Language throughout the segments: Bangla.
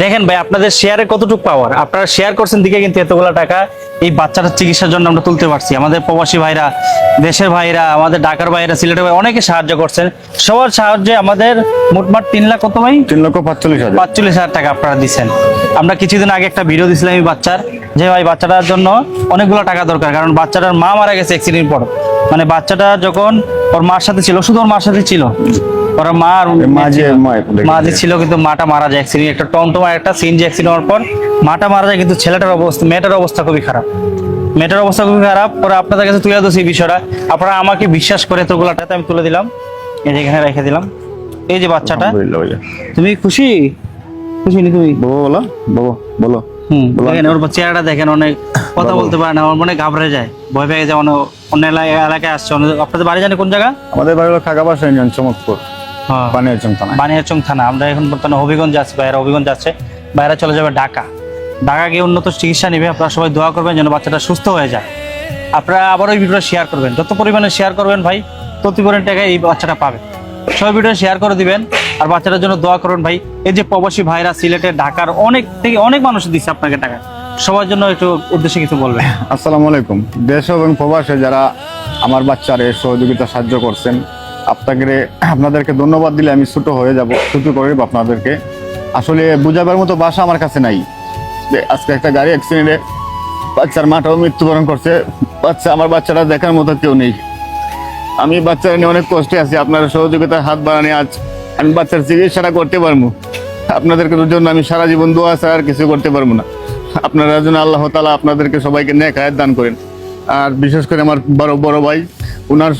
দেখেন ভাই আপনাদের শেয়ারে কতটুকু পাওয়ার, আপনারা শেয়ার করছেন দিকে কিন্তু এতগুলো টাকা এই বাচ্চাটার চিকিৎসার জন্য আমরা তুলতে পারছি। আমাদের প্রবাসী ভাইরা, দেশের ভাইরা, আমাদের ঢাকার ভাইরা, সিলেটের ভাই অনেকে সাহায্য করছেন। সবার সাহায্যে আমাদের মোটমাট 3 লাখ কত ভাই, 3,45,000। 45,000 টাকা আপনারা দিচ্ছেন। আমরা কিছুদিন আগে একটা ভিডিও দিছিলাম এই বাচ্চার, যে ভাই বাচ্চাটার জন্য অনেকগুলো টাকা দরকার, কারণ বাচ্চাটার মা মারা গেছে অ্যাক্সিডেন্ট পর। মানে বাচ্চাটা যখন ওর মার সাথে ছিল, শুধু ওর মার সাথে ছিল, ওরা মা আর মা যে ছিল, কিন্তু মাটা মারা যায় অ্যাক্সিডেন্ট, একটা টমটমা একটা সিএনজি অ্যাক্সিডেন্ট হওয়ার পর মাটা মারা যায়। কিন্তু ছেলেটার অবস্থা, মেয়েটার অবস্থা খুবই খারাপ, মেয়েটার অবস্থা খুবই খারাপ। পরে আপনাদের কাছে তুলে দিচ্ছি এই বিষয়টা, আপনারা আমাকে বিশ্বাস করে এতগুলো টাকা আমি তুলে দিলাম, এই যে এখানে রেখে দিলাম। এই যে বাচ্চাটা, তুমি খুশি? খুশি নি তুমি? বলো বলো। দেখেন ওর চেহারাটা দেখেন, অনেক কথা বলতে পারে না, আমার মনে ঘাবড়ে যায়, ভয় পেয়ে যায়। অন্য এলাকায় আসছে। আপনাদের বাড়ি জানি কোন জায়গা? আমাদের বাড়ি হলো খাগাবাসা ইউনিয়ন, চমকপুর, বানিয়াচং থানা। বানিয়াচং থানা। আমরা এখন বর্তমানে হবিগঞ্জ আছি, বাইরে হবিগঞ্জ আছে, বাইরে চলে যাবে ঢাকা। ঢাকা গিয়ে উন্নত চিকিৎসা নেবে। আপনারা সবাই দোয়া করবেন যেন বাচ্চাটা সুস্থ হয়ে যায়। আপনারা আবার ওই ভিডিওটা শেয়ার করবেন, যত পরিমাণে শেয়ার করবেন ভাই তত পরিমাণ টাকা এই বাচ্চাটা পাবে। সবাই ভিডিও শেয়ার করে দিবেন আর বাচ্চাটার জন্য দোয়া করবেন ভাই। এই যে প্রবাসী ভাইরা সিলেটে, ঢাকার অনেক থেকে অনেক মানুষ দিচ্ছে আপনাকে টাকা, সবার জন্য একটু উদ্দেশ্যে কিছু বলবেন। আসসালামু আলাইকুম। দেশ এবং প্রবাসে যারা আমার বাচ্চারে সহযোগিতা সাহায্য করছেন, আপনাদেরকে ধন্যবাদ দিলে আমি ছোট হয়ে যাব, ছোট করে আপনাদেরকে আসলে বুঝাবার মতো ভাষা আমার কাছে নাই। আজকে একটা গাড়ি অ্যাক্সিডেন্টে বাচ্চার মাটাও মৃত্যুবরণ করছে। আমার বাচ্চাটা দেখার মতো কেউ নেই। আমি বাচ্চারা নিয়ে অনেক কষ্টে আছি। আপনার সহযোগিতার হাত বাড়ানি আজ আমি বাচ্চার চিকিৎসাটা করতে পারবো। আপনাদেরকে জন্য আমি সারা জীবন দোয়া ছাড়া আর কিছু করতে পারবো না। আপনারা যেন আল্লাহ তাআলা আপনাদেরকে সবাইকে নেক হায়াত দান করেন। আর বিশেষ করে আমার বড় ভাই, উনার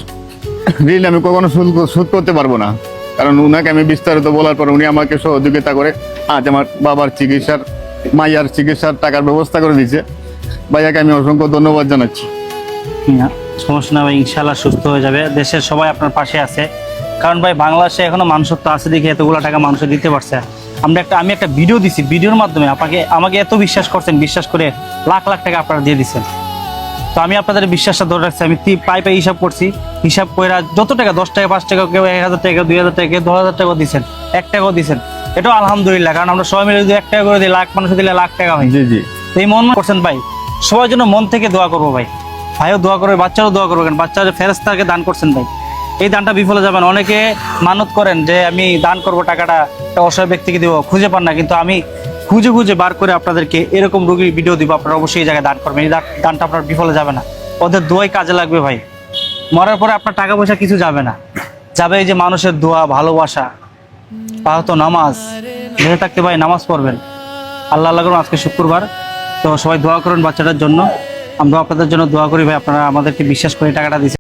ঋণ আমি কখনো শোধ করতে পারবো না, কারণ উনাকে আমি বিস্তারিত বলার পর উনি আমাকে সহযোগিতা করে আজ আমার বাবার চিকিৎসার, মাইয়ার চিকিৎসার টাকার ব্যবস্থা করে দিয়েছে। ভাইয়াকে আমি অসংখ্য ধন্যবাদ জানাচ্ছি। সমস্যা না ভাই, ইনশাল্লাহ সুস্থ হয়ে যাবে। দেশের সবাই আপনার পাশে আছে, কারণ ভাই বাংলাদেশে এখনো মানুষত্ব আছে দেখে এতগুলো টাকা মানুষে দিতে পারছে। আমি একটা ভিডিও দিছি, ভিডিওর মাধ্যমে আমাকে এত বিশ্বাস করছেন, বিশ্বাস করে লাখ লাখ টাকা আপনারা দিয়ে দিচ্ছেন। তো আমি আপনাদের বিশ্বাসটা ধরে রাখছি। আমি পাই হিসাব করছি, হিসাব করে যত টাকা, 10 টাকা, 5 টাকা, কেউ 1000 টাকা, 2000 টাকা, 10,000 টাকা দিচ্ছেন, 1 টাকাও দিচ্ছেন, এটাও আলহামদুলিল্লাহ। কারণ আমরা সবাই মিলে যদি 1 টাকা করে দিই, লাখ মানুষে দিলে লাখ টাকা হয়। জি জি, এই মন করছেন ভাই, সবার জন্য মন থেকে দোয়া করবো ভাই। ভাইও দোয়া করবে, বাচ্চারও দোয়া করবে, কারণ বাচ্চার ফেরেশতাকে দান করছেন ভাই। এই দানটা বিফলে যাবে না। অনেকে মানত করেন যে আমি দান করব, টাকাটা একটা অসহায় ব্যক্তিকে দিব, খুঁজে পান না, কিন্তু আমি খুঁজে খুঁজে বার করে আপনাদেরকে এরকম রোগীর ভিডিও দিব, আপনারা অবশ্যই এই জায়গায় দান করবেন। এই দানটা আপনার বিফলে যাবে না, ওদের দোয়াই কাজে লাগবে ভাই। মরার পরে আপনার টাকা পয়সা কিছু যাবে না, যাবে এই যে মানুষের দোয়া, ভালোবাসা, পাহত নামাজ। বেঁচে থাকতে ভাই নামাজ পড়বেন। আল্লাহ করুন। আজকে শুক্রবার, তো সবাই দোয়া করুন বাচ্চাটার জন্য। আমরা আপনাদের জন্য দোয়া করি ভাই। আপনারা আমাদেরকে বিশ্বাস করে টাকাটা দিচ্ছেন।